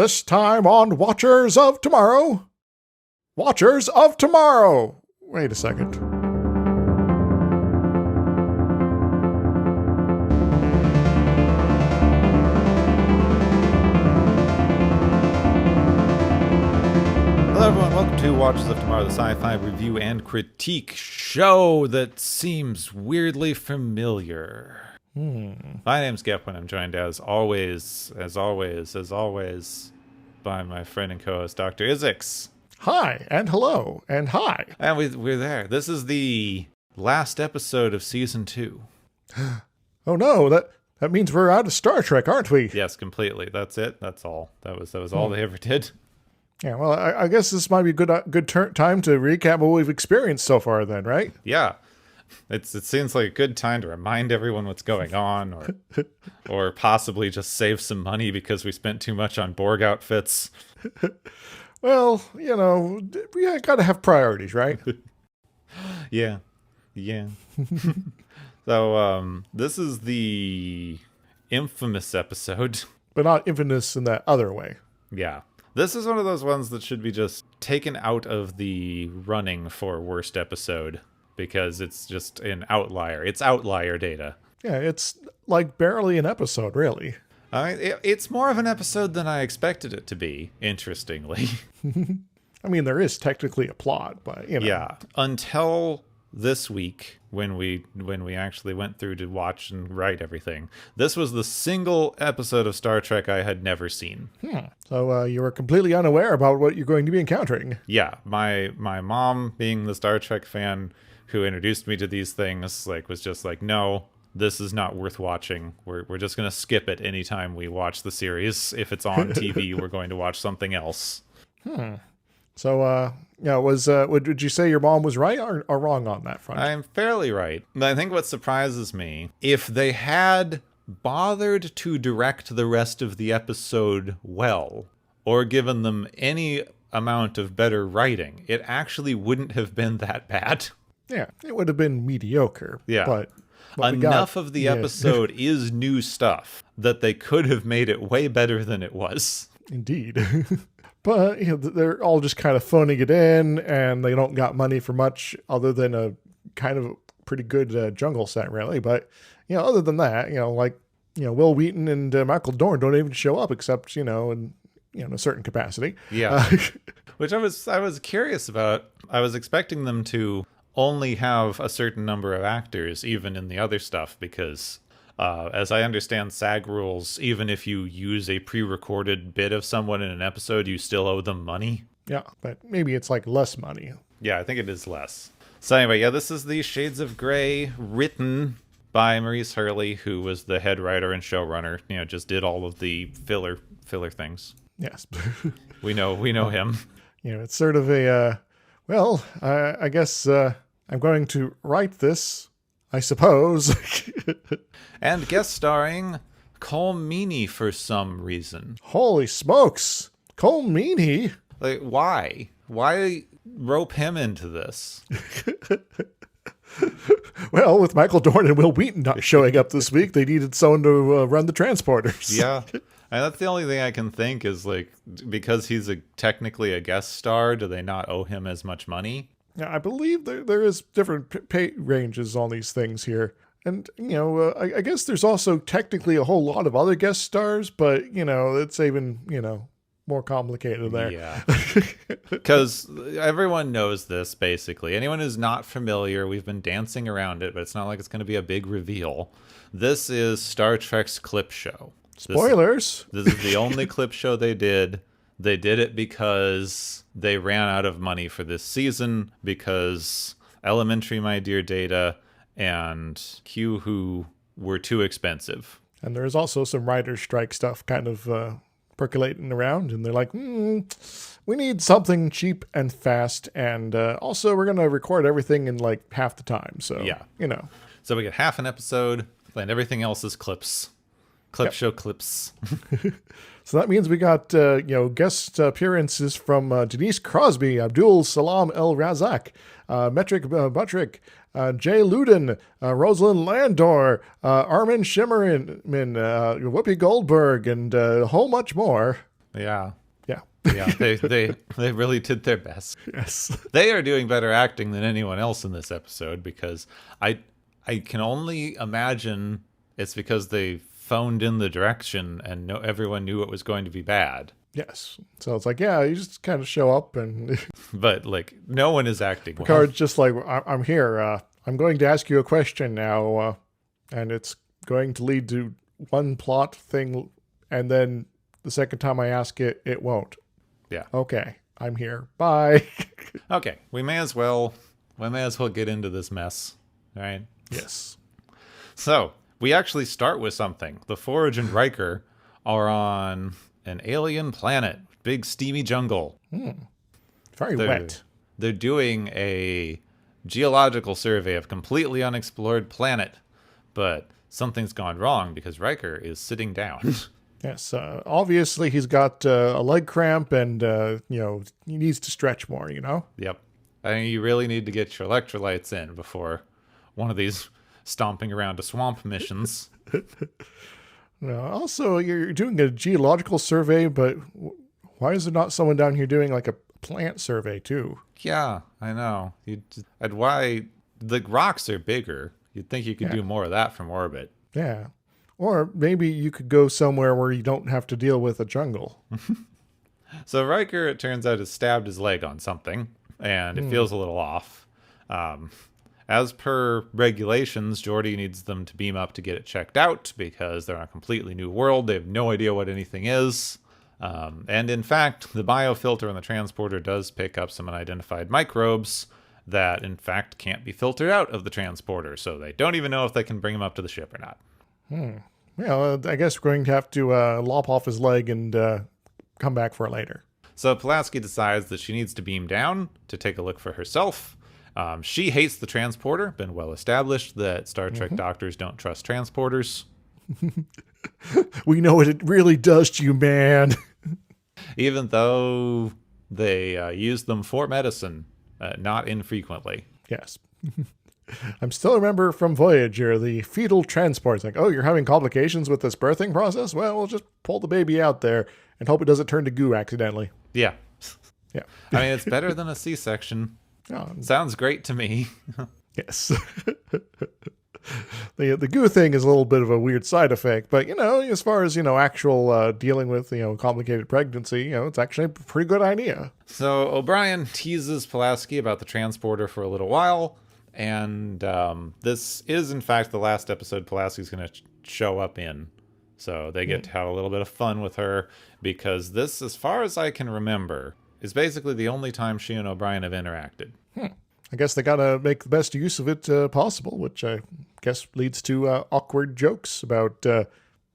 This time on Watchers of Tomorrow. Watchers of Tomorrow! Wait a second. Hello everyone, welcome to Watchers of Tomorrow, the sci-fi review and critique show that seems weirdly familiar. My name's Gepwin. I'm joined as always, by my friend and co-host, Dr. Isix. Hi, and hello, and hi. And we're there. This is the last episode of Season 2. Oh no, that means we're out of Star Trek, aren't we? Yes, completely. That's it. That's all. That was all they ever did. Yeah, well, I guess this might be a good time to recap what we've experienced so far then, right? Yeah. It seems like a good time to remind everyone what's going on, or possibly just save some money because we spent too much on Borg outfits. Well, you know, we gotta have priorities, right? Yeah. So, this is the infamous episode. But not infamous in that other way. Yeah. This is one of those ones that should be just taken out of the running for worst episode because it's just an outlier. It's outlier data. Yeah, it's like barely an episode, really. It's more of an episode than I expected it to be, interestingly. I mean, there is technically a plot, but, you know. Yeah, until this week, when we actually went through to watch and write everything, this was the single episode of Star Trek I had never seen. So you were completely unaware about what you're going to be encountering. Yeah, my mom, being the Star Trek fan who introduced me to these things, was just like, no, this is not worth watching. We're just going to skip it anytime we watch the series. If it's on TV, we're going to watch something else. So, would you say your mom was right or wrong on that front? I'm fairly right. I think what surprises me, if they had bothered to direct the rest of the episode well, or given them any amount of better writing, it actually wouldn't have been that bad. Yeah, it would have been mediocre. Yeah. But enough of the episode is new stuff that they could have made it way better than it was. Indeed. But, you know, they're all just kind of phoning it in, and they don't got money for much other than a kind of pretty good jungle set, really. But, you know, other than that, Will Wheaton and Michael Dorn don't even show up except, in a certain capacity. Yeah. Which I was curious about. I was expecting them to only have a certain number of actors, even in the other stuff, because as I understand SAG rules, even if you use a pre-recorded bit of someone in an episode, you still owe them money. Yeah, but maybe it's less money. Yeah, I think it is less. So anyway, this is the Shades of Grey, written by Maurice Hurley, who was the head writer and showrunner. Just did all of the filler things. Yes. we know him. It's sort of I guess I'm going to write this, I suppose. And guest starring Cole Meany for some reason. Holy smokes! Cole Meany? Why? Why rope him into this? Well, with Michael Dorn and Will Wheaton not showing up this week, they needed someone to run the transporters. Yeah. And that's the only thing I can think is, because he's technically a guest star, do they not owe him as much money? Yeah, I believe there is different pay ranges on these things here. And, I guess there's also technically a whole lot of other guest stars, but, it's even, more complicated there. Yeah. Because everyone knows this, basically. Anyone who's not familiar, we've been dancing around it, but it's not like it's going to be a big reveal. This is Star Trek's clip show. Spoilers! This is the only clip show they did. They did it because they ran out of money for this season, because Elementary, My Dear Data, and Q Who were too expensive. And there's also some writer's strike stuff kind of percolating around, and they're like, we need something cheap and fast, and also we're going to record everything in half the time. So, yeah. So we get half an episode, and everything else is clips. Show clips. So that means we got, guest appearances from Denise Crosby, Abdul Salam El Razak, Metric Buttrick, Jay Luden, Rosalind Landor, Armin Shimmerman, Whoopi Goldberg, and a whole much more. Yeah. Yeah. Yeah, they really did their best. Yes. They are doing better acting than anyone else in this episode because I can only imagine it's because they phoned in the direction and everyone knew it was going to be bad. Yes. So it's like, yeah, you just kind of show up and But like no one is acting well. Picard's just like, I'm here. I'm going to ask you a question now, and it's going to lead to one plot thing, and then the second time I ask it, it won't. Yeah. Okay, I'm here. Bye. Okay, we may as well get into this mess, right? Yes. So we actually start with something. The Forge and Riker are on an alien planet, big steamy jungle. Very wet. They're doing a geological survey of completely unexplored planet, but something's gone wrong because Riker is sitting down. Yes. Obviously, he's got a leg cramp, and he needs to stretch more. Yep. I mean, you really need to get your electrolytes in before one of these stomping around a swamp missions. Also, you're doing a geological survey, but why is there not someone down here doing like a plant survey too? Yeah, I know. And why the rocks are bigger? You'd think you could do more of that from orbit. Yeah. Or maybe you could go somewhere where you don't have to deal with a jungle. So Riker, it turns out, has stabbed his leg on something, and it feels a little off. As per regulations, Geordi needs them to beam up to get it checked out because they're on a completely new world. They have no idea what anything is. And in fact, the biofilter on the transporter does pick up some unidentified microbes that, in fact, can't be filtered out of the transporter. So they don't even know if they can bring them up to the ship or not. Well, I guess we're going to have to lop off his leg and come back for it later. So Pulaski decides that she needs to beam down to take a look for herself. She hates the transporter. Been well established that Star Trek doctors don't trust transporters. We know what it really does to you, man. Even though they use them for medicine, not infrequently. Yes. I'm still remember from Voyager, the fetal transport. It's like, oh, you're having complications with this birthing process? Well, we'll just pull the baby out there and hope it doesn't turn to goo accidentally. Yeah. Yeah. I mean, it's better than a C-section. Oh, Sounds great to me. yes. The goo thing is a little bit of a weird side effect, but, as far as, actual dealing with, complicated pregnancy, it's actually a pretty good idea. So O'Brien teases Pulaski about the transporter for a little while. And this is, in fact, the last episode Pulaski's going to show up in. So they get to have a little bit of fun with her because this, as far as I can remember, is basically the only time she and O'Brien have interacted. I guess they got to make the best use of it possible, which I guess leads to awkward jokes about,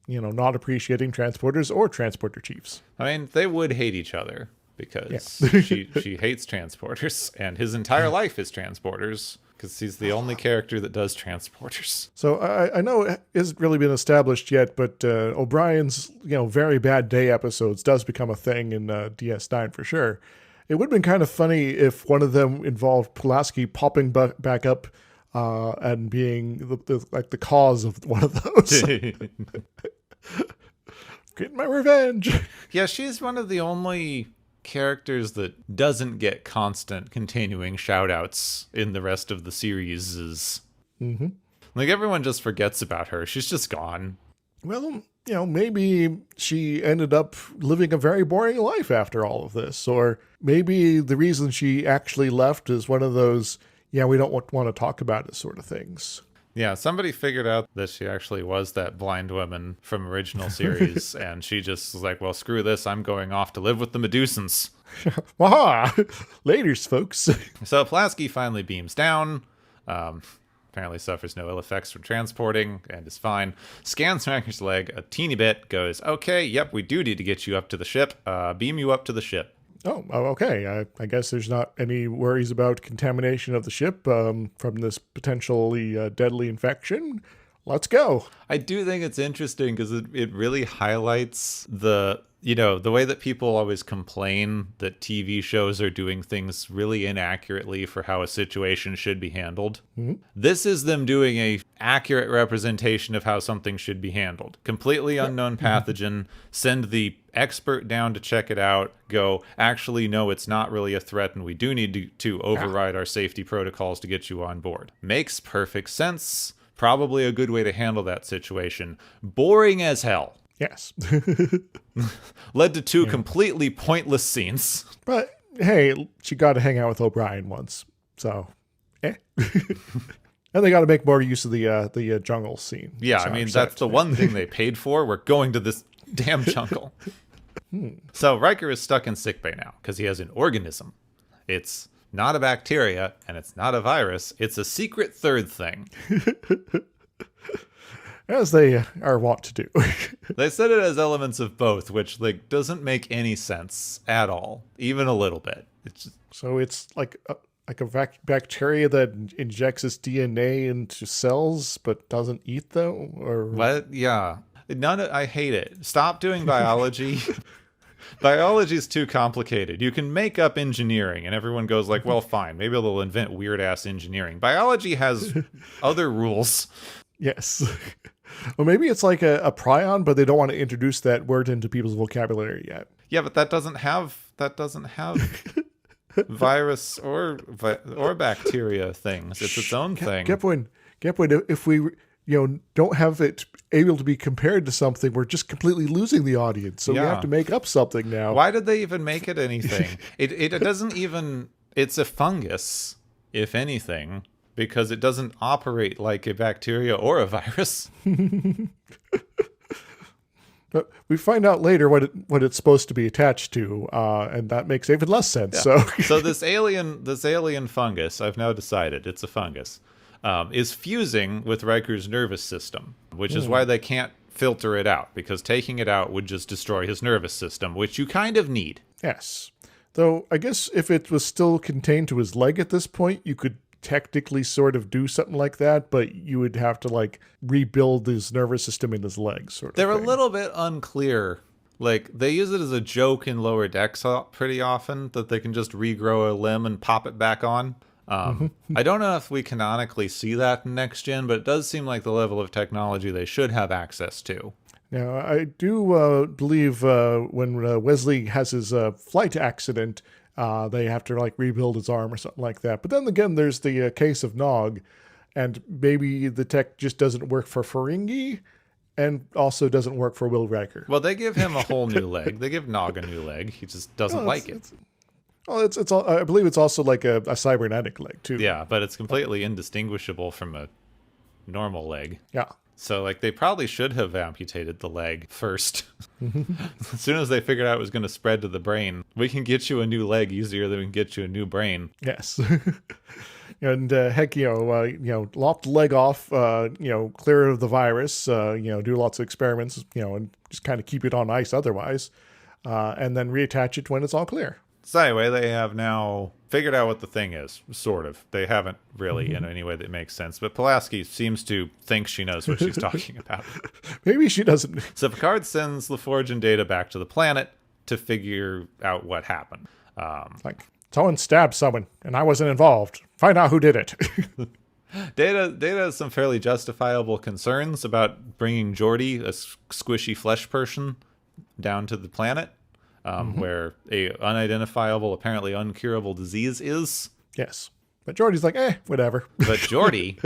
not appreciating transporters or transporter chiefs. I mean, they would hate each other because she hates transporters, and his entire life is transporters. Because he's the only character that does transporters. So I know it hasn't really been established yet, but O'Brien's very bad day episodes does become a thing in DS9 for sure. It would have been kind of funny if one of them involved Pulaski popping back up and being the cause of one of those. Getting my revenge. Yeah, she's one of the only characters that doesn't get constant continuing shout-outs in the rest of the series. Like, everyone just forgets about her. She's just gone. Well, maybe she ended up living a very boring life after all of this, or maybe the reason she actually left is one of those, we don't want to talk about it sort of things. Yeah, somebody figured out that she actually was that blind woman from original series, and she just was like, well, screw this, I'm going off to live with the Medusans. Waha! Laters, folks. So Pulaski finally beams down, apparently suffers no ill effects from transporting, and is fine. Scans Riker's leg a teeny bit, goes, okay, yep, we do need to get you up to the ship. Beam you up to the ship. Oh, okay. I guess there's not any worries about contamination of the ship from this potentially deadly infection. Let's go. I do think it's interesting because it really highlights the the way that people always complain that TV shows are doing things really inaccurately for how a situation should be handled. This is them doing a accurate representation of how something should be handled. Completely unknown pathogen, send the expert down to check it out, go, actually, no, it's not really a threat, and we do need to override our safety protocols to get you on board. Makes perfect sense. Probably a good way to handle that situation. Boring as hell. Yes. Led to two completely pointless scenes. But hey, she got to hang out with O'Brien once, so and they got to make more use of the jungle scene. Yeah, I mean that's the one thing they paid for. We're going to this damn jungle. So Riker is stuck in sickbay now because he has an organism. It's not a bacteria and it's not a virus. It's a secret third thing. As they are wont to do. They said it has elements of both, which doesn't make any sense at all, even a little bit. So it's like a bacteria that injects its DNA into cells but doesn't eat them, or what? Yeah, I hate it. Stop doing biology. Biology is too complicated. You can make up engineering, and everyone goes like, "Well, fine, maybe they'll invent weird ass engineering." Biology has other rules. Yes. Or maybe it's like a prion, but they don't want to introduce that word into people's vocabulary yet. Yeah, but that doesn't have virus or bacteria things. It's its own thing. Get point. If we don't have it able to be compared to something, we're just completely losing the audience. So we have to make up something now. Why did they even make it anything? It doesn't even. It's a fungus, if anything. Because it doesn't operate like a bacteria or a virus. But we find out later what it's supposed to be attached to, and that makes even less sense. Yeah. So this alien fungus, I've now decided it's a fungus, is fusing with Riker's nervous system, which is why they can't filter it out, because taking it out would just destroy his nervous system, which you kind of need. Yes. Though I guess if it was still contained to his leg at this point, you could technically sort of do something like that, but you would have to rebuild his nervous system in his legs. They're a little bit unclear. They use it as a joke in Lower Decks pretty often that they can just regrow a limb and pop it back on. I don't know if we canonically see that in Next Gen, but it does seem like the level of technology they should have access to. Now, I do believe when Wesley has his flight accident, they have to rebuild his arm or something like that. But then again, there's the case of Nog, and maybe the tech just doesn't work for Ferengi, and also doesn't work for Will Riker. Well, they give him a whole new leg. They give Nog a new leg. He just doesn't like it. It's I believe it's also a cybernetic leg too. Yeah, but it's completely indistinguishable from a normal leg. Yeah. So, they probably should have amputated the leg first. As soon as they figured out it was going to spread to the brain, we can get you a new leg easier than we can get you a new brain. Yes. And heck, lop the leg off, clear of the virus, do lots of experiments, and just kind of keep it on ice otherwise, and then reattach it when it's all clear. So anyway, they have now figured out what the thing is, sort of. They haven't really in any way that makes sense, but Pulaski seems to think she knows what she's talking about. Maybe she doesn't. So Picard sends LaForge and Data back to the planet to figure out what happened. Someone stabbed someone, and I wasn't involved. Find out who did it. Data has some fairly justifiable concerns about bringing Geordi, a squishy flesh person, down to the planet. Where a unidentifiable, apparently uncurable disease is. Yes. But Geordi's like, whatever. But Geordi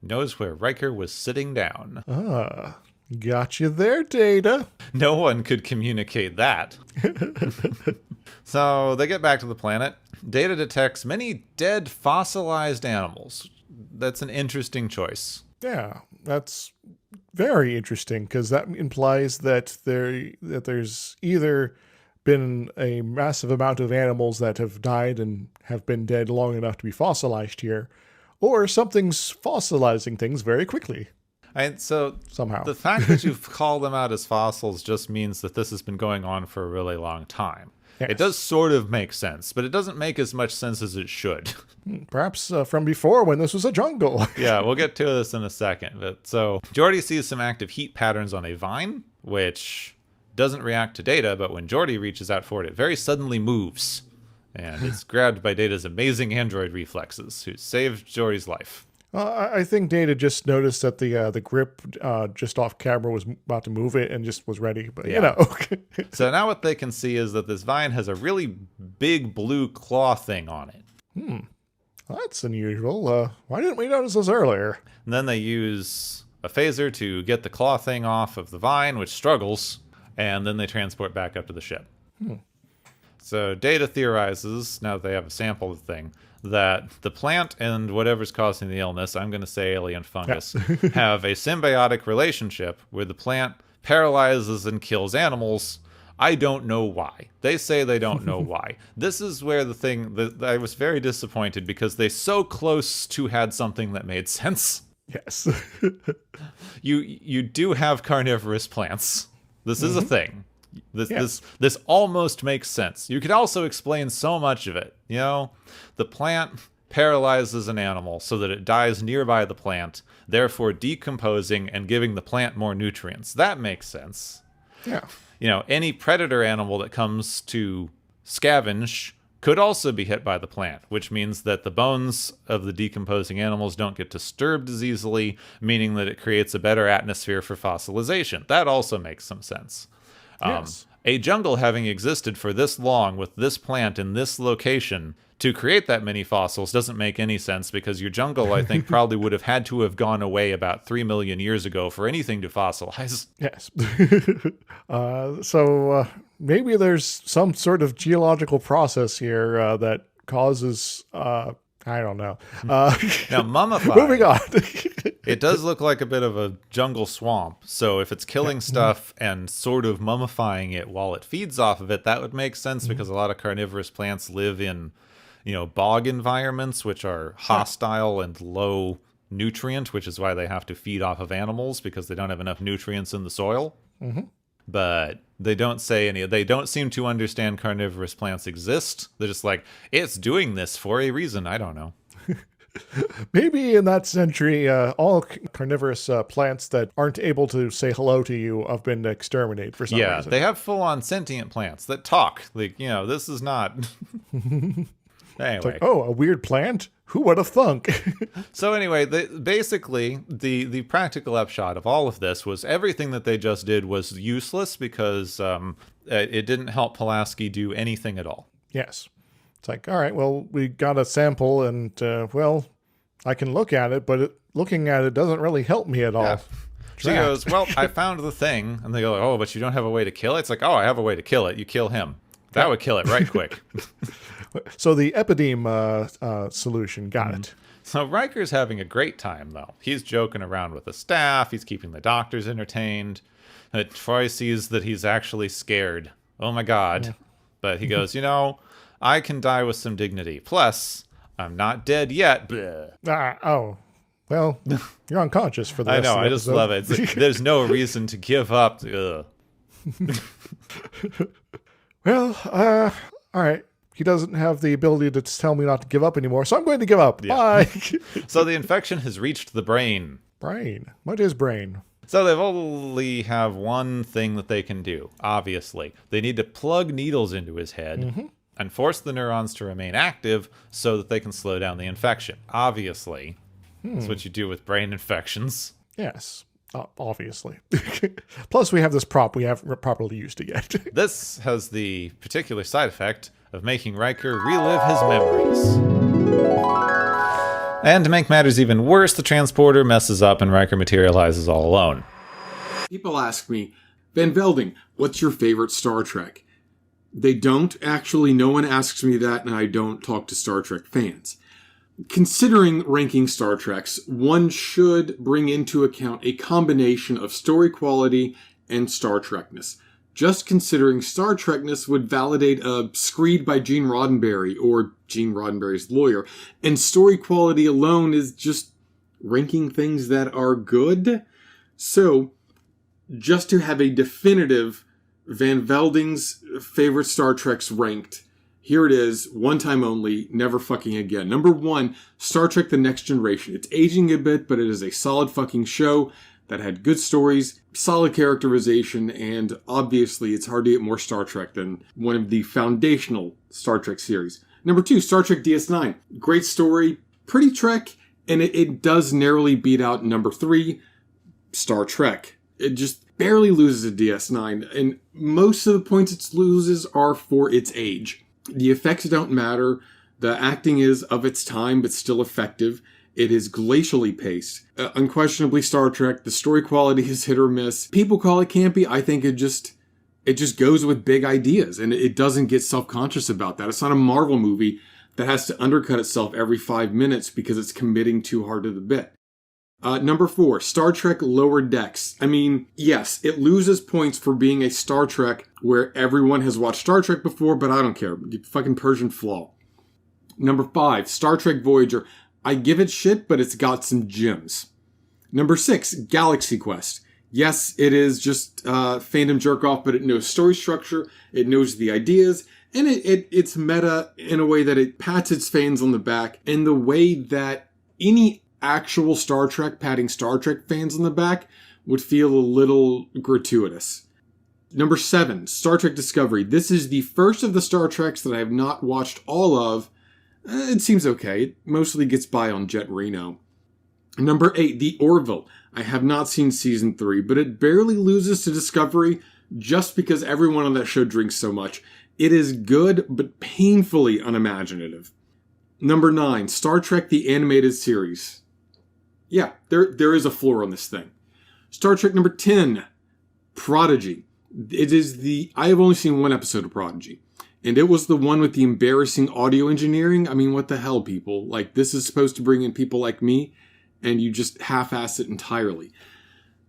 knows where Riker was sitting down. Got you there, Data. No one could communicate that. So they get back to the planet. Data detects many dead fossilized animals. That's an interesting choice. Yeah, that's very interesting, because that implies that there's either been a massive amount of animals that have died and have been dead long enough to be fossilized here, or something's fossilizing things very quickly. So somehow the fact that you've called them out as fossils just means that this has been going on for a really long time. Yes. It does sort of make sense, but it doesn't make as much sense as it should. Perhaps from before when this was a jungle. Yeah, we'll get to this in a second. But so Geordi sees some active heat patterns on a vine, which doesn't react to Data, but when Geordi reaches out for it very suddenly moves. And it's grabbed by Data's amazing android reflexes, who saved Geordi's life. I think Data just noticed that the grip just off camera was about to move it and just was ready. But, So now what they can see is that this vine has a really big blue claw thing on it. That's unusual. Why didn't we notice this earlier? And then they use a phaser to get the claw thing off of the vine, which struggles, and then they transport back up to the ship. So Data theorizes, now that they have a sample of the thing, that the plant and whatever's causing the illness, I'm going to say alien fungus, have a symbiotic relationship where the plant paralyzes and kills animals. I don't know why. They say they don't know why. This is where the thing that I was very disappointed, because they so close to had something that made sense. Yes. You do have carnivorous plants. This is a thing. This almost makes sense. You could also explain so much of it. The plant paralyzes an animal so that it dies nearby the plant, therefore decomposing and giving the plant more nutrients. That makes sense. Yeah. Any predator animal that comes to scavenge could also be hit by the plant, which means that the bones of the decomposing animals don't get disturbed as easily, meaning that it creates a better atmosphere for fossilization. That also makes some sense. Yes. A jungle having existed for this long with this plant in this location to create that many fossils doesn't make any sense, because your jungle, I think, probably would have had to have gone away about 3 million years ago for anything to fossilize. Yes. So maybe there's some sort of geological process here that causes... I don't know. Now, mummify. Moving on. It does look like a bit of a jungle swamp. So if it's killing stuff and sort of mummifying it while it feeds off of it, that would make sense, because a lot of carnivorous plants live in, bog environments, which are hostile and low nutrient, which is why they have to feed off of animals, because they don't have enough nutrients in the soil. But they don't say they don't seem to understand carnivorous plants exist. They're just like, it's doing this for a reason. I don't know. Maybe in that century, all carnivorous plants that aren't able to say hello to you have been exterminated for some reason. Yeah, they have full-on sentient plants that talk. Like, this is not... Anyway. It's like, oh, a weird plant? Who would have thunk? So anyway, basically, the practical upshot of all of this was everything that they just did was useless, because it didn't help Pulaski do anything at all. Yes. It's like, all right, well, we got a sample, and, I can look at it, but looking at it doesn't really help me at all. Yeah. She goes, well, I found the thing. And they go, oh, but you don't have a way to kill it? It's like, oh, I have a way to kill it. You kill him. That would kill it right quick. So the epideme solution, got it. So Riker's having a great time, though. He's joking around with the staff. He's keeping the doctors entertained. Troy sees that he's actually scared. Oh, my God. Yeah. But he goes, I can die with some dignity. Plus, I'm not dead yet. Well, you're unconscious for the rest I know, of the I just episode. love it. It's like, there's no reason to give up. Ugh. Well, all right. He doesn't have the ability to tell me not to give up anymore, so I'm going to give up. Yeah. Bye. So the infection has reached the brain. Brain? What is brain? So they only have one thing that they can do, obviously. They need to plug needles into his head and force the neurons to remain active so that they can slow down the infection. Obviously. That's what you do with brain infections. Yes. Obviously. Plus, we have this prop we haven't properly used it yet. This has the particular side effect of making Riker relive his memories. And to make matters even worse, the transporter messes up and Riker materializes all alone. People ask me, Van Velding, what's your favorite Star Trek? They don't. Actually, no one asks me that, and I don't talk to Star Trek fans. Considering ranking Star Treks, one should bring into account a combination of story quality and Star Trekness. Just considering Star Trekness would validate a screed by Gene Roddenberry or Gene Roddenberry's lawyer, and story quality alone is just ranking things that are good. So, just to have a definitive Van Velding's favorite Star Treks ranked, here it is, one time only, never fucking again. Number 1, Star Trek The Next Generation. It's aging a bit, but it is a solid fucking show. that had good stories, solid characterization, and obviously it's hard to get more Star Trek than one of the foundational Star Trek series. Number 2, Star Trek DS9. Great story, pretty Trek, and it does narrowly beat out number 3, Star Trek. It just barely loses to DS9, and most of the points it loses are for its age. The effects don't matter. The acting is of its time, but still effective. It is glacially paced. Unquestionably Star Trek. The story quality is hit or miss. People call it campy. I think it just goes with big ideas, and it doesn't get self-conscious about that. It's not a Marvel movie that has to undercut itself every 5 minutes because it's committing too hard to the bit. Number 4, Star Trek Lower Decks. I mean, yes, it loses points for being a Star Trek where everyone has watched Star Trek before, but I don't care. Fucking Persian flaw. Number 5, Star Trek Voyager. I give it shit, but it's got some gems. Number 6, Galaxy Quest. Yes, it is just fandom jerk-off, but it knows story structure, it knows the ideas, and it's meta in a way that it pats its fans on the back in the way that any actual Star Trek patting Star Trek fans on the back would feel a little gratuitous. Number 7, Star Trek Discovery. This is the first of the Star Treks that I have not watched all of. It seems okay. It mostly gets by on Jet Reno. Number 8, The Orville. I have not seen season 3, but it barely loses to Discovery just because everyone on that show drinks so much. It is good, but painfully unimaginative. Number 9, Star Trek The Animated Series. Yeah, there is a floor on this thing. Star Trek number 10, Prodigy. I have only seen one episode of Prodigy. And it was the one with the embarrassing audio engineering. I mean, what the hell, people? Like, this is supposed to bring in people like me, and you just half-ass it entirely.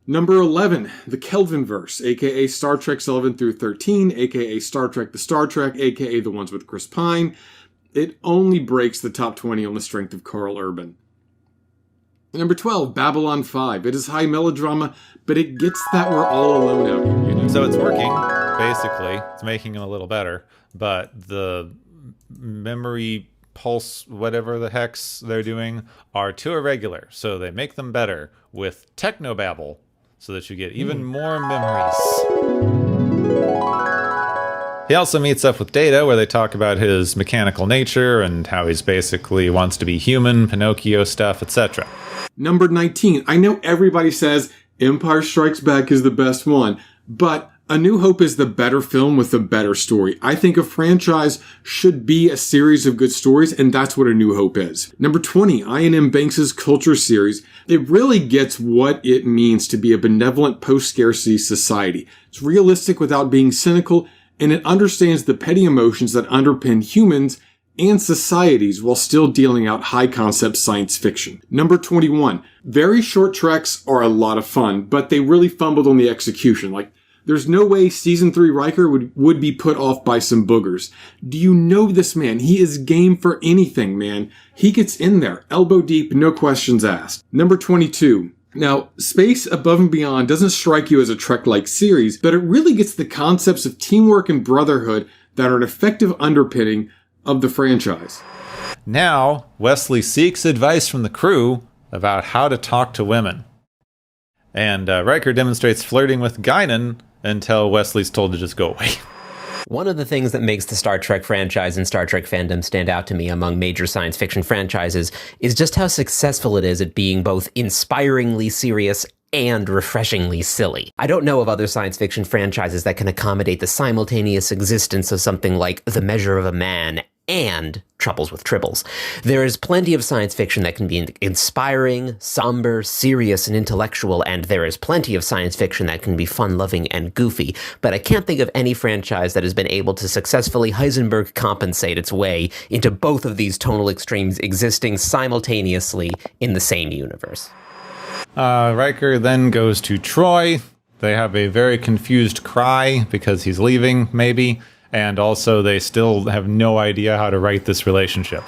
Number 11, the Kelvinverse, aka Star Trek 11 through 13, aka Star Trek the Star Trek, aka the ones with Chris Pine. It only breaks the top 20 on the strength of Carl Urban. Number 12, Babylon 5. It is high melodrama, but it gets that we're all alone out here, you know? So it's working, basically. It's making them a little better, but the memory pulse, whatever the hex they're doing, are too irregular. So they make them better with technobabble so that you get even more memories. He also meets up with Data, where they talk about his mechanical nature and how he's basically wants to be human, Pinocchio stuff, etc. Number 19. I know everybody says Empire Strikes Back is the best one, but A New Hope is the better film with a better story. I think a franchise should be a series of good stories, and that's what A New Hope is. Number 20, I.N.M. Banks' Culture Series. It really gets what it means to be a benevolent post-scarcity society. It's realistic without being cynical, and it understands the petty emotions that underpin humans and societies while still dealing out high-concept science fiction. Number 21, very short treks are a lot of fun, but they really fumbled on the execution. Like, there's no way Season 3 Riker would be put off by some boogers. Do you know this man? He is game for anything, man. He gets in there, elbow deep, no questions asked. Number 22. Now, Space Above and Beyond doesn't strike you as a Trek-like series, but it really gets the concepts of teamwork and brotherhood that are an effective underpinning of the franchise. Now, Wesley seeks advice from the crew about how to talk to women. And Riker demonstrates flirting with Guinan until Wesley's told to just go away. One of the things that makes the Star Trek franchise and Star Trek fandom stand out to me among major science fiction franchises is just how successful it is at being both inspiringly serious and refreshingly silly. I don't know of other science fiction franchises that can accommodate the simultaneous existence of something like The Measure of a Man and Troubles with Tribbles. There is plenty of science fiction that can be inspiring, somber, serious, and intellectual, and there is plenty of science fiction that can be fun-loving and goofy, but I can't think of any franchise that has been able to successfully Heisenberg compensate its way into both of these tonal extremes existing simultaneously in the same universe. Riker then goes to Troy. They have a very confused cry because he's leaving, maybe. And also, they still have no idea how to write this relationship.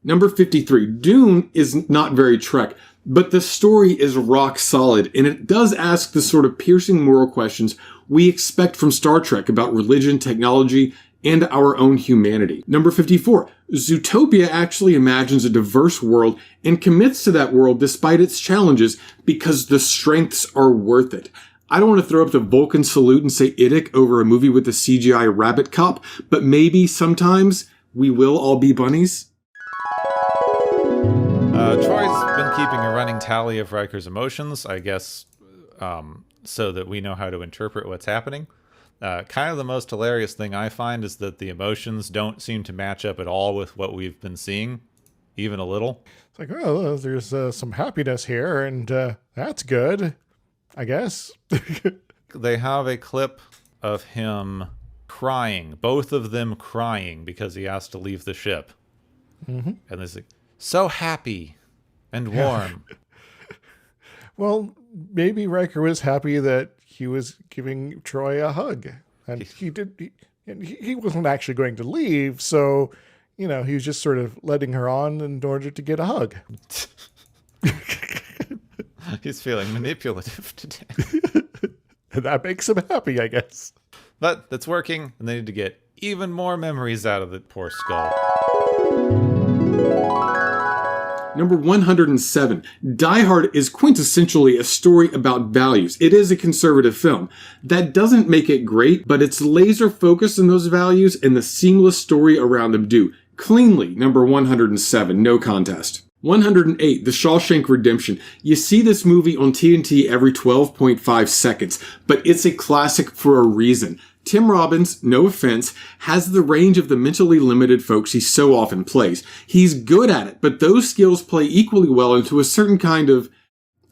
Number 53. Dune is not very Trek, but the story is rock solid, and it does ask the sort of piercing moral questions we expect from Star Trek about religion, technology, and our own humanity. Number 54, Zootopia actually imagines a diverse world and commits to that world despite its challenges because the strengths are worth it. I don't want to throw up the Vulcan salute and say idic over a movie with a CGI rabbit cop, but maybe sometimes we will all be bunnies. Troy's been keeping a running tally of Riker's emotions, I guess, so that we know how to interpret what's happening. Kind of the most hilarious thing I find is that the emotions don't seem to match up at all with what we've been seeing, even a little. It's like, oh, there's some happiness here, and that's good, I guess. They have a clip of him crying, both of them crying because he has to leave the ship. Mm-hmm. And there's like, so happy and warm. Well, maybe Riker was happy that he was giving Troy a hug, and he wasn't actually going to leave, so he was just sort of letting her on in order to get a hug. He's feeling manipulative today. And that makes him happy, I guess. But that's working, and they need to get even more memories out of the poor skull. Number 107, Die Hard is quintessentially a story about values. It is a conservative film. That doesn't make it great, but its laser focus on those values and the seamless story around them do. Cleanly, number 107, no contest. 108, The Shawshank Redemption. You see this movie on TNT every 12.5 seconds, but it's a classic for a reason. Tim Robbins, no offense, has the range of the mentally limited folks he so often plays. He's good at it, but those skills play equally well into a certain kind of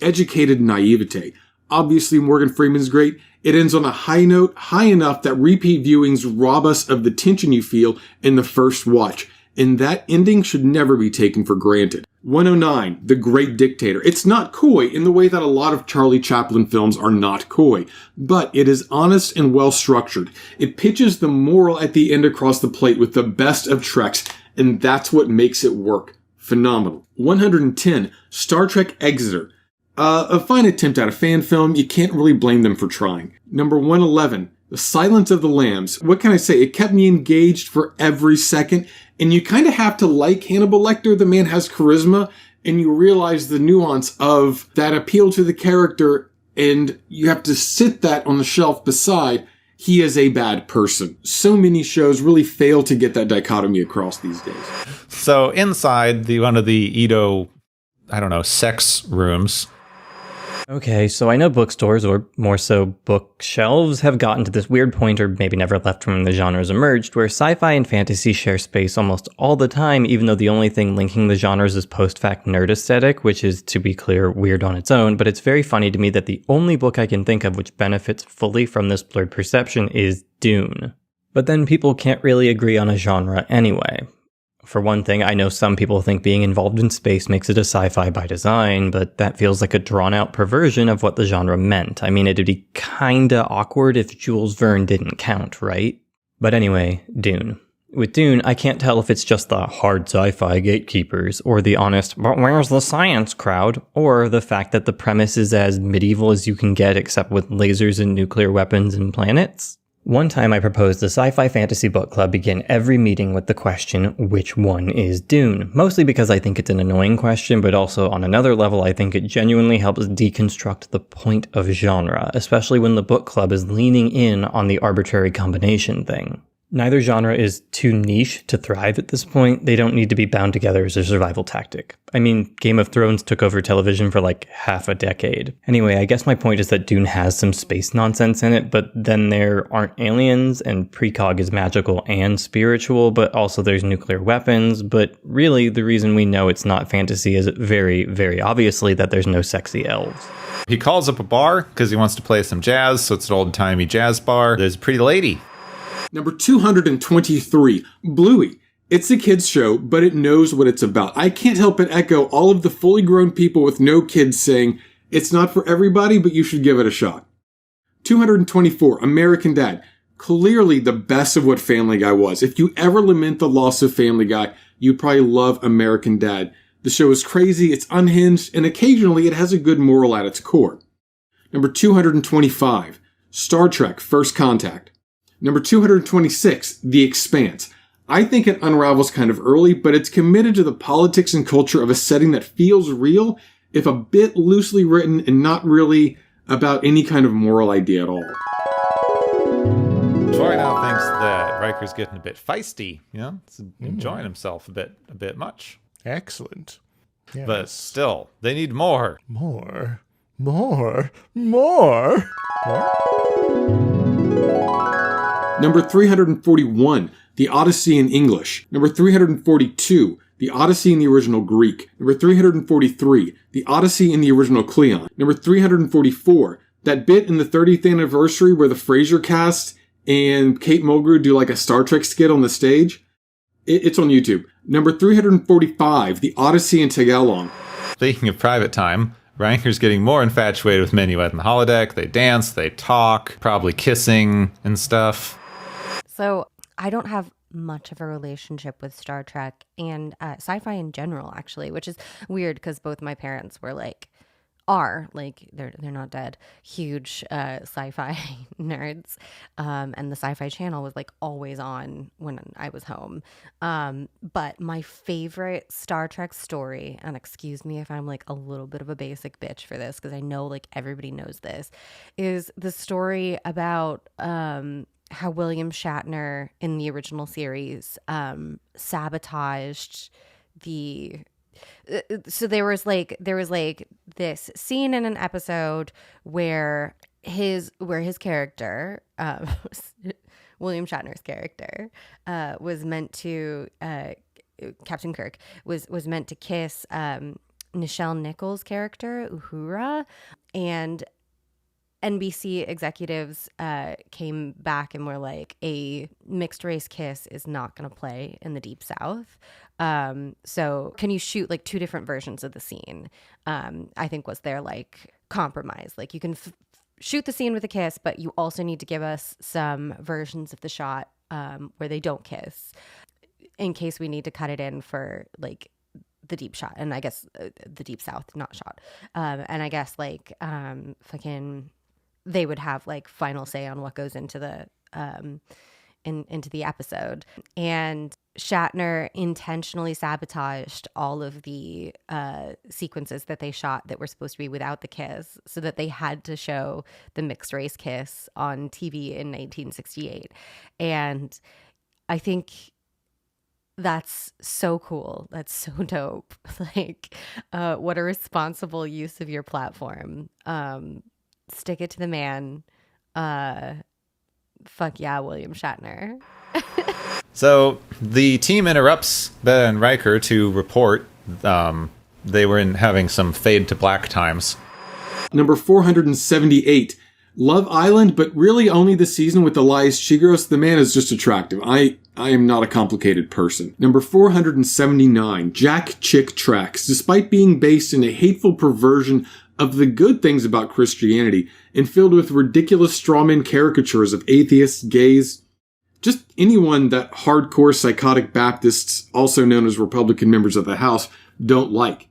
educated naivete. Obviously, Morgan Freeman's great. It ends on a high note, high enough that repeat viewings rob us of the tension you feel in the first watch. And that ending should never be taken for granted. 109, The Great Dictator. It's not coy in the way that a lot of Charlie Chaplin films are not coy, but it is honest and well structured. It pitches the moral at the end across the plate with the best of Treks, and that's what makes it work. Phenomenal. 110, Star Trek Exeter. A fine attempt at a fan film. You can't really blame them for trying. Number 111, The Silence of the Lambs. What can I say? It kept me engaged for every second. And you kind of have to like Hannibal Lecter. The man has charisma, and you realize the nuance of that appeal to the character, and you have to sit that on the shelf beside he is a bad person. So many shows really fail to get that dichotomy across these days. So inside one of the Edo, sex rooms. Okay, so I know bookstores, or more so bookshelves, have gotten to this weird point, or maybe never left from when the genres emerged, where sci-fi and fantasy share space almost all the time, even though the only thing linking the genres is post-fact nerd aesthetic, which is, to be clear, weird on its own. But it's very funny to me that the only book I can think of which benefits fully from this blurred perception is Dune. But then people can't really agree on a genre anyway. For one thing, I know some people think being involved in space makes it a sci-fi by design, but that feels like a drawn-out perversion of what the genre meant. I mean, it'd be kinda awkward if Jules Verne didn't count, right? But anyway, Dune. With Dune, I can't tell if it's just the hard sci-fi gatekeepers, or the honest, but where's the science crowd, or the fact that the premise is as medieval as you can get except with lasers and nuclear weapons and planets. One time I proposed the Sci-Fi Fantasy Book Club begin every meeting with the question, which one is Dune? Mostly because I think it's an annoying question, but also on another level I think it genuinely helps deconstruct the point of genre, especially when the book club is leaning in on the arbitrary combination thing. Neither genre is too niche to thrive at this point. They don't need to be bound together as a survival tactic. I mean, Game of Thrones took over television for like half a decade. Anyway, I guess my point is that Dune has some space nonsense in it, but then there aren't aliens, and precog is magical and spiritual, but also there's nuclear weapons. But really, the reason we know it's not fantasy is very, very obviously that there's no sexy elves. He calls up a bar because he wants to play some jazz, so it's an old-timey jazz bar. There's a pretty lady. Number 223, Bluey. It's a kid's show, but it knows what it's about. I can't help but echo all of the fully grown people with no kids saying, it's not for everybody, but you should give it a shot. 224, American Dad. Clearly the best of what Family Guy was. If you ever lament the loss of Family Guy, you probably love American Dad. The show is crazy, it's unhinged, and occasionally it has a good moral at its core. Number 225, Star Trek First Contact. Number 226, The Expanse. I think it unravels kind of early, but it's committed to the politics and culture of a setting that feels real, if a bit loosely written and not really about any kind of moral idea at all. Troy now thinks that Riker's getting a bit feisty, He's enjoying himself a bit much. Excellent. Yes. But still, they need more. More. Number 341, The Odyssey in English. Number 342, The Odyssey in the original Greek. Number 343, The Odyssey in the original Cleon. Number 344, that bit in the 30th anniversary where the Frasier cast and Kate Mulgrew do like a Star Trek skit on the stage. It's on YouTube. Number 345, The Odyssey in Tagalong. Speaking of private time, Riker's getting more infatuated with Minuet and the holodeck. They dance, they talk, probably kissing and stuff. So I don't have much of a relationship with Star Trek and sci-fi in general, actually, which is weird because both my parents were they're not dead, huge sci-fi nerds, and the Sci-Fi Channel was always on when I was home. But my favorite Star Trek story, and excuse me if I'm a little bit of a basic bitch for this because I know everybody knows this, is the story about how William Shatner in the original series sabotaged the. So there was this scene in an episode where his character, William Shatner's character, was meant to Captain Kirk was meant to kiss Nichelle Nichols' character Uhura, and NBC executives came back and were like, a mixed race kiss is not going to play in the Deep South. So can you shoot two different versions of the scene? I think was their compromise. You can shoot the scene with a kiss, but you also need to give us some versions of the shot where they don't kiss in case we need to cut it in for the deep shot. And I guess the Deep South, not shot. And I guess fucking they would have final say on what goes into the into the episode. And Shatner intentionally sabotaged all of the sequences that they shot that were supposed to be without the kiss, so that they had to show the mixed race kiss on TV in 1968. And I think that's so cool. That's so dope. What a responsible use of your platform. Stick it to the man. Fuck yeah, William Shatner. So the team interrupts Ben and Riker to report they were having some fade to black times. Number 478, Love Island, but really only the season with Elias Chigros. The man is just attractive. I am not a complicated person. Number 479, Jack Chick Tracks. Despite being based in a hateful perversion of the good things about Christianity and filled with ridiculous strawman caricatures of atheists, gays, just anyone that hardcore psychotic Baptists, also known as Republican members of the House, don't like.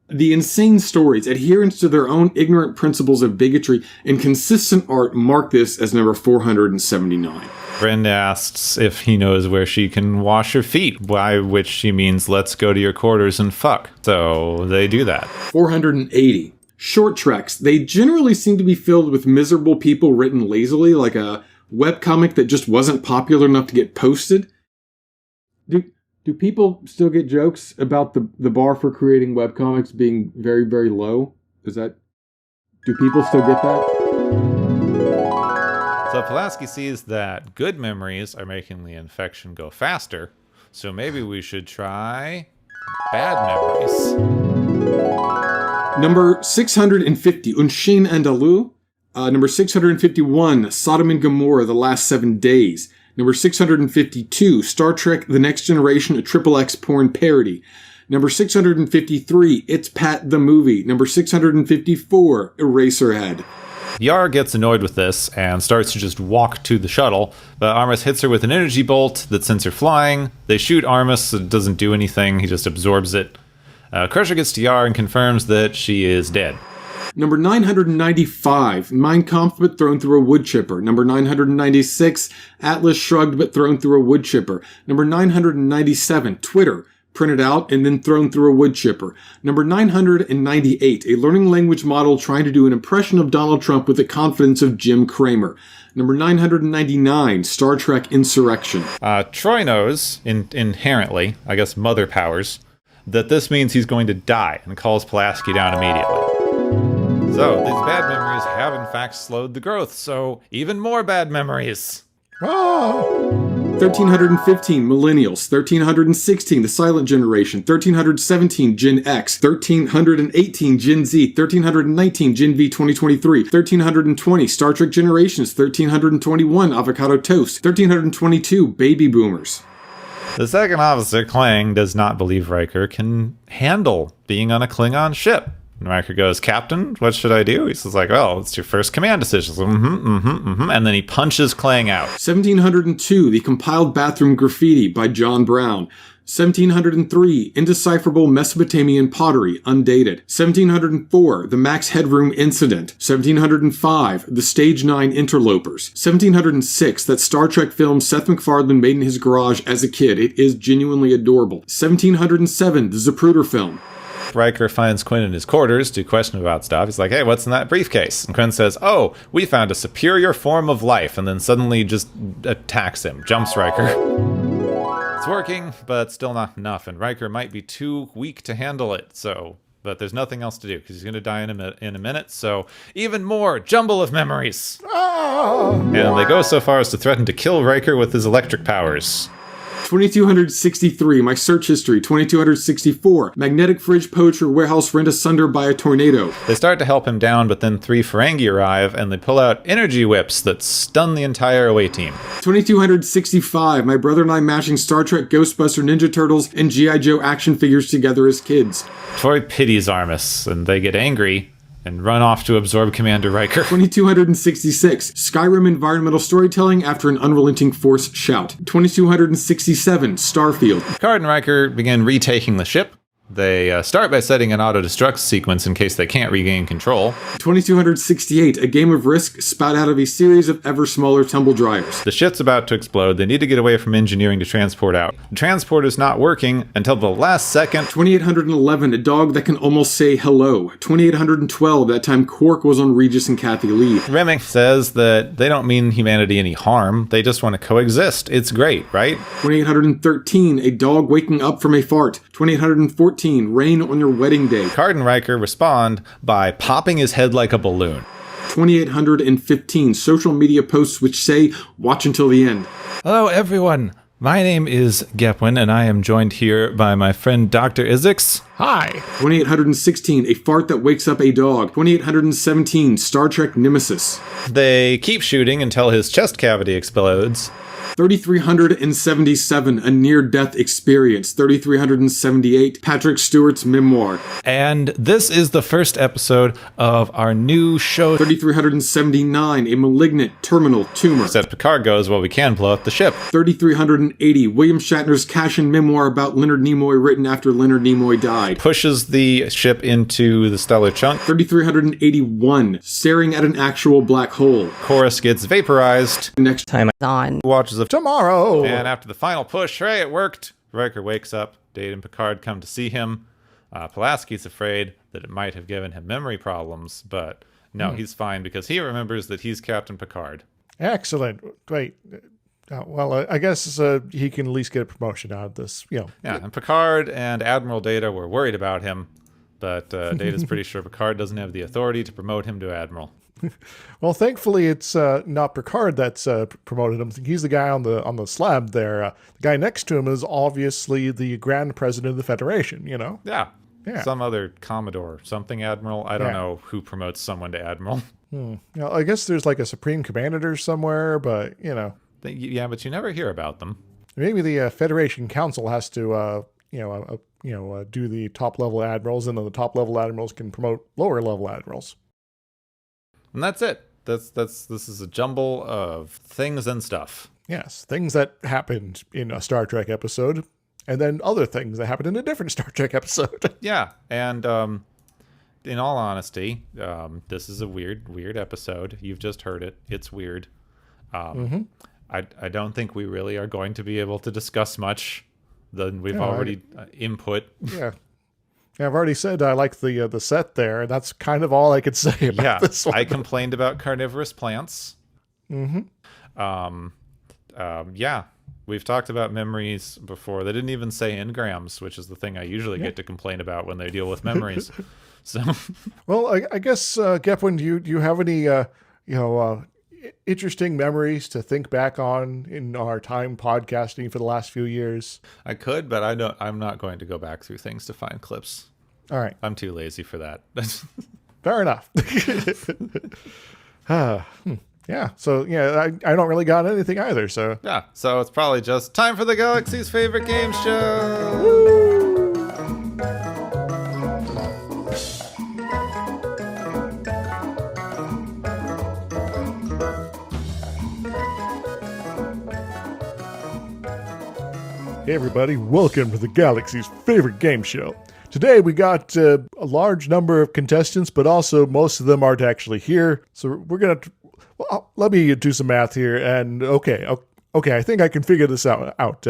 The insane stories, adherence to their own ignorant principles of bigotry, and consistent art mark this as number 479. Brenda asks if he knows where she can wash her feet, by which she means let's go to your quarters and fuck. So they do that. 480. Short treks. They generally seem to be filled with miserable people written lazily, like a webcomic that just wasn't popular enough to get posted. Do people still get jokes about the bar for creating webcomics being very, very low? Do people still get that? So Pulaski sees that good memories are making the infection go faster, so maybe we should try bad memories. Number 650, Un Chien Andalou. Number 651, Sodom and Gomorrah, The Last 7 Days. Number 652, Star Trek The Next Generation, a XXX porn parody. Number 653, It's Pat the Movie. Number 654, Eraserhead. Yar gets annoyed with this and starts to just walk to the shuttle, but Armus hits her with an energy bolt that sends her flying. They shoot Armus, it doesn't do anything, he just absorbs it. Crusher gets to Yar and confirms that she is dead. Number 995, Mein Kampf but thrown through a wood chipper. Number 996, Atlas shrugged but thrown through a wood chipper. Number 997, Twitter, printed out and then thrown through a wood chipper. Number 998, a learning language model trying to do an impression of Donald Trump with the confidence of Jim Cramer. Number 999, Star Trek Insurrection. Troy knows, inherently, I guess mother powers, that this means he's going to die and calls Pulaski down immediately. So, these bad memories have in fact slowed the growth, so even more bad memories. Oh. 1315, Millennials. 1316, The Silent Generation. 1317, Gen X. 1318, Gen Z. 1319, Gen V 2023. 1320, Star Trek Generations. 1321, Avocado Toast. 1322, Baby Boomers. The second officer, Klang, does not believe Riker can handle being on a Klingon ship. And Riker goes, Captain, what should I do? He says, well, it's your first command decision. So, and then he punches Klang out. 1702, The Compiled Bathroom Graffiti by John Brown. 1703, Indecipherable Mesopotamian Pottery, undated. 1704, The Max Headroom Incident. 1705, The Stage 9 Interlopers. 1706, that Star Trek film Seth MacFarlane made in his garage as a kid. It is genuinely adorable. 1707, The Zapruder film. Riker finds Quinn in his quarters to question about stuff. He's like, hey, what's in that briefcase? And Quinn says, oh, we found a superior form of life, and then suddenly just attacks him, jumps Riker. It's working, but still not enough, and Riker might be too weak to handle it, but there's nothing else to do, because he's going to die in a minute, so even more jumble of memories. Oh. And they go so far as to threaten to kill Riker with his electric powers. 2263, My Search History. 2264, Magnetic Fridge Poacher Warehouse Rent Asunder by a Tornado. They start to help him down, but then 3 Ferengi arrive, and they pull out energy whips that stun the entire away team. 2265, My Brother and I mashing Star Trek, Ghostbuster, Ninja Turtles, and G.I. Joe action figures together as kids. Troy pities Armus, and they get angry and run off to absorb Commander Riker. 2266, Skyrim environmental storytelling after an unrelenting force shout. 2267, Starfield. Picard and Riker begin retaking the ship. They start by setting an auto-destruct sequence in case they can't regain control. 2268, a game of Risk spat out of a series of ever smaller tumble dryers. The ship's about to explode. They need to get away from engineering to transport out. The transporter's not working until the last second. 2811, a dog that can almost say hello. 2812, that time Quark was on Regis and Kathy Lee. Remick says that they don't mean humanity any harm. They just want to coexist. It's great, right? 2813, a dog waking up from a fart. 2814, rain on your wedding day. Picard and Riker respond by popping his head like a balloon. 2815, social media posts which say, watch until the end. Hello, everyone. My name is Gepwin, and I am joined here by my friend Dr. Isix. Hi. 2816, a fart that wakes up a dog. 2817, Star Trek Nemesis. They keep shooting until his chest cavity explodes. 3377, a near-death experience. 3378, Patrick Stewart's memoir. And this is the first episode of our new show. 3379, a malignant terminal tumor. As Picard goes, well, we can blow up the ship. 3380, William Shatner's cash-in memoir about Leonard Nimoy written after Leonard Nimoy died. Pushes the ship into the stellar chunk. 3381, staring at an actual black hole. Chorus gets vaporized. Next Time On. Watches of Tomorrow. And after the final push, hey, it worked. Riker wakes up. Data and Picard come to see him. Pulaski's afraid that it might have given him memory problems, but no, he's fine because he remembers that he's Captain Picard. Excellent. Wait. Well, I guess he can at least get a promotion out of this. Yeah, and Picard and Admiral Data were worried about him, but Data's pretty sure Picard doesn't have the authority to promote him to Admiral. Well, thankfully, it's not Picard that's promoted him. He's the guy on the slab there. The guy next to him is obviously the Grand President of the Federation, you know? Yeah. Yeah. Some other Commodore, something Admiral. I don't know who promotes someone to Admiral. You know, I guess there's like a Supreme Commander somewhere, but, you know. Yeah, but you never hear about them. Maybe the Federation Council has to, do the top-level admirals, and then the top-level admirals can promote lower-level admirals. And that's it. This is a jumble of things and stuff. Yes, things that happened in a Star Trek episode, and then other things that happened in a different Star Trek episode. Yeah, and in all honesty, this is a weird episode. You've just heard it. It's weird. I don't think we really are going to be able to discuss much than we've already input. Yeah. I've already said I like the set there. That's kind of all I could say about this one. I complained about carnivorous plants. Yeah, we've talked about memories before. They didn't even say engrams, which is the thing I usually get to complain about when they deal with memories. So, well, I guess Gepwin, do you have any interesting memories to think back on in our time podcasting for the last few years? I could, but I'm not going to go back through things to find clips. All right. I'm too lazy for that. Fair enough. Yeah. So, I don't really got anything either. So, yeah. So it's probably just time for the Galaxy's favorite game show. Hey everybody, welcome to the Galaxy's favorite game show. Today we got a large number of contestants, but also most of them aren't actually here. So we're going to, let me do some math here. And okay, I think I can figure this out.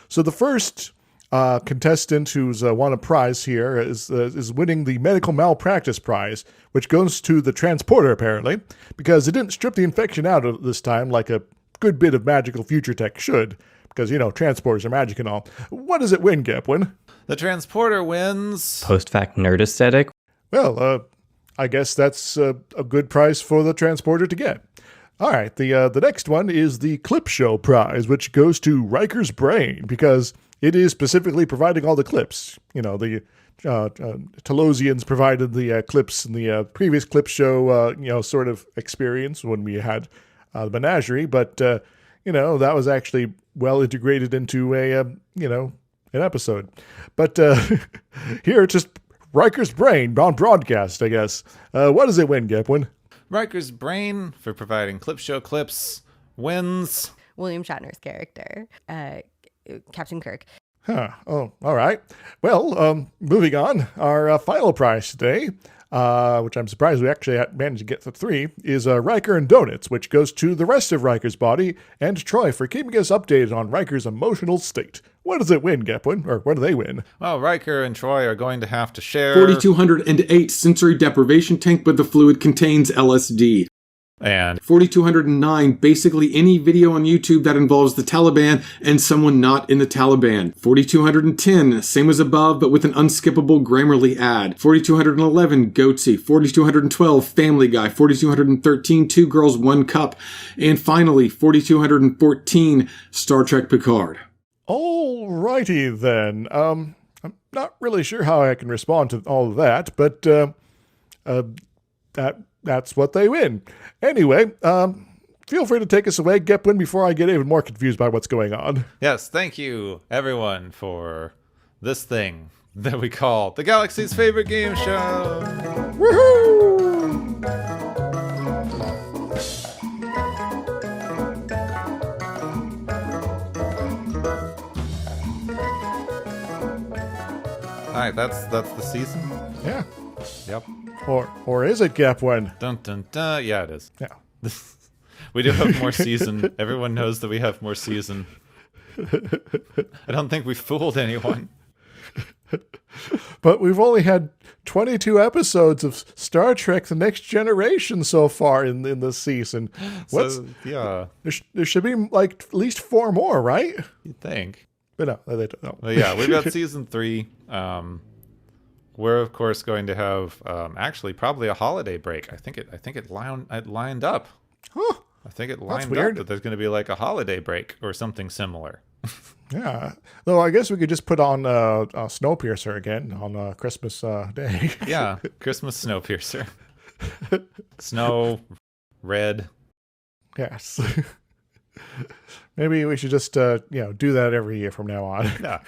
So the first contestant who's won a prize here is winning the medical malpractice prize, which goes to the transporter apparently, because it didn't strip the infection out of this time like a good bit of magical future tech should. Because, transporters are magic and all. What does it win, Gepwin? The transporter wins. Post-fact nerd aesthetic. Well, I guess that's a good prize for the transporter to get. All right, the next one is the Clip Show prize, which goes to Riker's brain, because it is specifically providing all the clips. The Telosians provided the clips in the previous Clip Show, sort of experience when we had the menagerie, but, that was actually well integrated into an episode. But here it's just Riker's brain on broadcast, I guess. What does it win, Gepwin? Riker's brain, for providing Clip Show clips, wins William Shatner's character, Captain Kirk. Oh, all right. Well, moving on. Our final prize today, which I'm surprised we actually managed to get to 3, is Riker and Donuts, which goes to the rest of Riker's body and Troy for keeping us updated on Riker's emotional state. What does it win, Gepwin? Or what do they win? Well, Riker and Troy are going to have to share 4,208 sensory deprivation tank, but the fluid contains LSD. And 4,209, basically any video on YouTube that involves the Taliban and someone not in the Taliban. 4,210, same as above, but with an unskippable Grammarly ad. 4,211, Goatsy. 4,212, Family Guy. 4,213, Two Girls, One Cup. And finally, 4,214, Star Trek Picard. All righty then. I'm not really sure how I can respond to all of that, but that's what they win. Anyway, feel free to take us away, Gepwin, before I get even more confused by what's going on. yes, thank you, everyone, for this thing that we call the Galaxy's favorite game show. Woohoo! All right, that's the season. Yeah. Yep. Or is it, Gepwin? Dun dun dun. Yeah, it is. Yeah. We do have more season. Everyone knows that we have more season. I don't think we fooled anyone. But we've only had 22 episodes of Star Trek The Next Generation so far in this season. Yeah. There should be like at least 4 more, right? You'd think. But no, they don't know. Well, yeah, we've got season 3. We're of course going to have actually probably a holiday break. I think it lined up. Huh. I think it That's lined weird. up that there's going to be like a holiday break or something similar. Yeah. Though I guess we could just put on Snowpiercer again on Christmas Day. Yeah, Christmas Snowpiercer. Snow, red. Yes. Maybe we should just do that every year from now on. Yeah.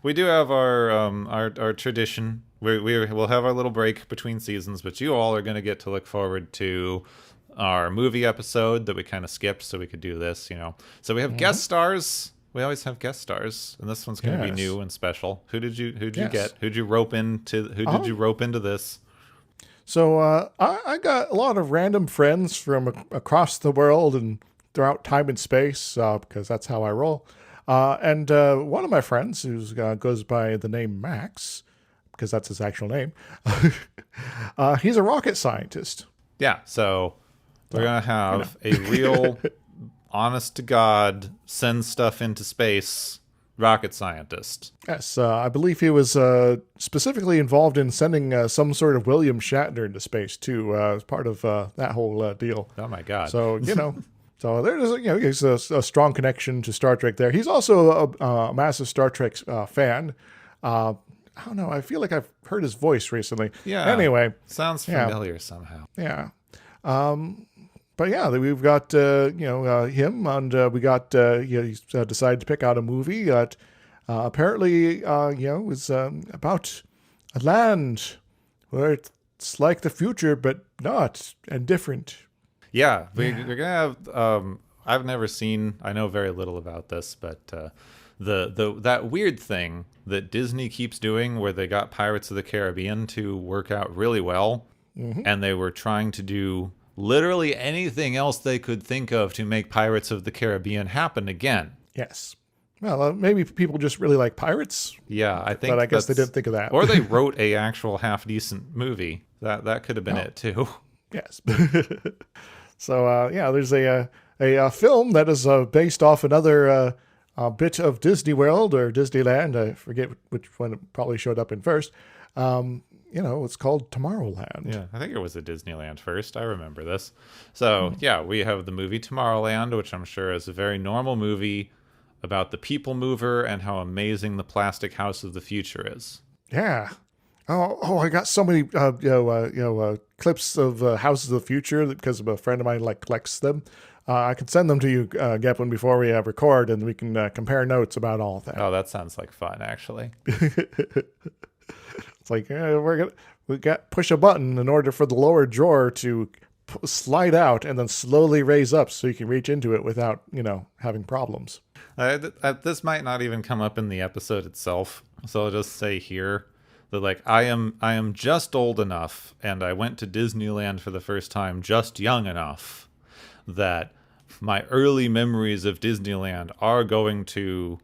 We do have our tradition. We'll have our little break between seasons, but you all are going to get to look forward to our movie episode that we kind of skipped, so we could do this. So we have guest stars. We always have guest stars, and this one's going to be new and special. Who'd you get? Who'd you rope into? Who did you rope into this? So I got a lot of random friends from across the world and throughout time and space because that's how I roll. And one of my friends who goes by the name Max, because that's his actual name, he's a rocket scientist. Yeah, so we're going to have a real, honest to God, send stuff into space rocket scientist. Yes, I believe he was specifically involved in sending some sort of William Shatner into space too, as part of that whole deal. Oh my God! So so there's he's a strong connection to Star Trek there. He's also a massive Star Trek fan. I don't know. I feel like I've heard his voice recently. Yeah. Anyway, sounds familiar somehow. Yeah. But yeah, we've got him, and we got he's decided to pick out a movie that apparently is about a land where it's like the future but not and different. Yeah, we're gonna have. I've never seen. I know very little about this, but that weird thing that Disney keeps doing, where they got Pirates of the Caribbean to work out really well, and they were trying to do literally anything else they could think of to make Pirates of the Caribbean happen again. Yes. Well, maybe people just really like pirates. Yeah, I think. But I guess they didn't think of that. Or they wrote a actual half decent movie. That could have been it too. Yes. So there's a film that is based off another bit of Disney World or Disneyland. I forget which one it probably showed up in first. It's called Tomorrowland. Yeah, I think it was a Disneyland first. I remember this. So, we have the movie Tomorrowland, which I'm sure is a very normal movie about the people mover and how amazing the plastic house of the future is. Yeah. Oh, I got so many clips of Houses of the Future because a friend of mine collects them. I can send them to you, Gepwin, before we record, and we can compare notes about all of that. Oh, that sounds like fun, actually. It's like we got push a button in order for the lower drawer to slide out and then slowly raise up so you can reach into it without having problems. This might not even come up in the episode itself, so I'll just say here that I am just old enough, and I went to Disneyland for the first time just young enough that my early memories of Disneyland are going to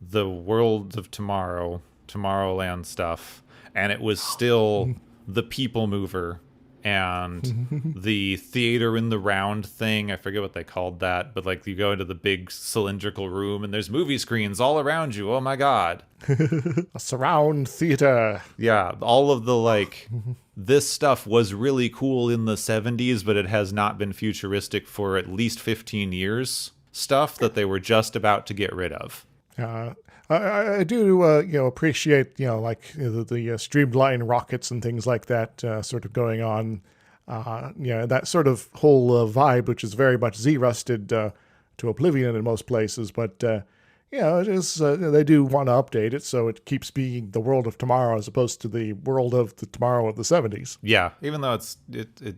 the World of Tomorrowland stuff. And it was still the people mover and the theater in the round thing. I forget what they called that, but you go into the big cylindrical room and there's movie screens all around you. Oh my God. A surround theater. Yeah. All of the this stuff was really cool in the 70s, but it has not been futuristic for at least 15 years. Stuff that they were just about to get rid of. I do, appreciate, the streamlined rockets and things like that sort of going on. That sort of whole vibe, which is very much Z-rusted to oblivion in most places. But, it is, they do want to update it so it keeps being the world of tomorrow as opposed to the world of the tomorrow of the 70s. Yeah, even though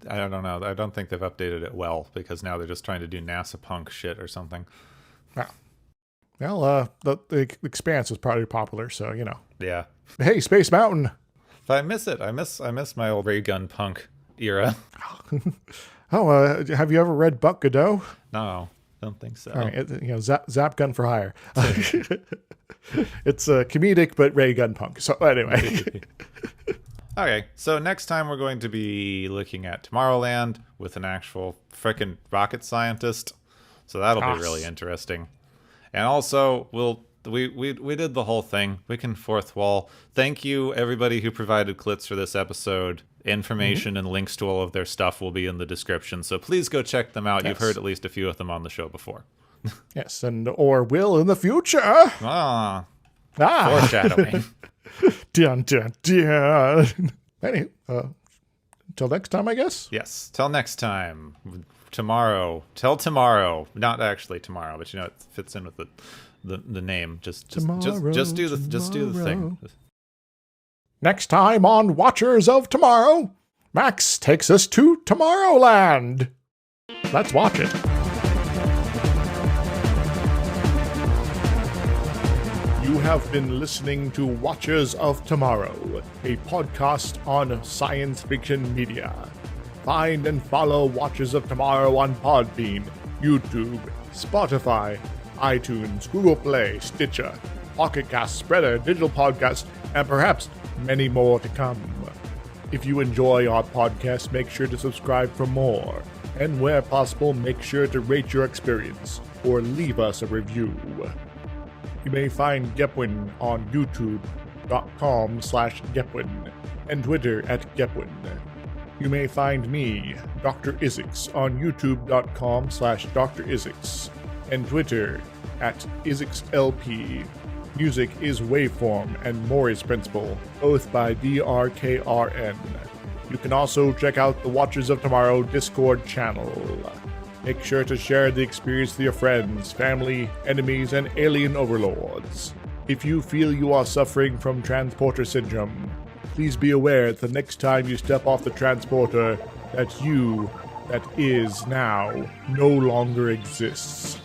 I don't know. I don't think they've updated it well because now they're just trying to do NASA punk shit or something. Yeah. Well, the Expanse was probably popular, so Yeah. Hey, Space Mountain. If I miss it. I miss my old ray gun punk era. Have you ever read Buck Godot? No, don't think so. All right, Zap Gun for Hire. It's comedic but ray gun punk. So anyway. Okay, so next time we're going to be looking at Tomorrowland with an actual frickin' rocket scientist. So that'll be really interesting. And also, we did the whole thing. We can fourth wall. Thank you, everybody who provided clips for this episode. Information and links to all of their stuff will be in the description. So please go check them out. Yes. You've heard at least a few of them on the show before. Yes, or will in the future. Foreshadowing. Dun, dun, dun. Anyway, till next time, I guess? Yes, till next time. Tomorrow. Till tomorrow. Not actually tomorrow, but it fits in with the name. Just do the thing. Next time on Watchers of Tomorrow, Max takes us to Tomorrowland. Let's watch it. You have been listening to Watchers of Tomorrow, a podcast on science fiction media. Find and follow Watchers of Tomorrow on Podbean, YouTube, Spotify, iTunes, Google Play, Stitcher, Pocket Cast, Spreader, Digital Podcast, and perhaps many more to come. If you enjoy our podcast, make sure to subscribe for more. And where possible, make sure to rate your experience or leave us a review. You may find Gepwin on youtube.com/Gepwin and Twitter @Gepwin. You may find me, Dr. Isix, on youtube.com/Dr. Isix and Twitter @IsixLP. Music is Waveform and Mori's Principle, both by DRKRN. You can also check out the Watchers of Tomorrow Discord channel. Make sure to share the experience with your friends, family, enemies, and alien overlords. If you feel you are suffering from transporter syndrome, please be aware that the next time you step off the transporter, that you, that is now, no longer exists.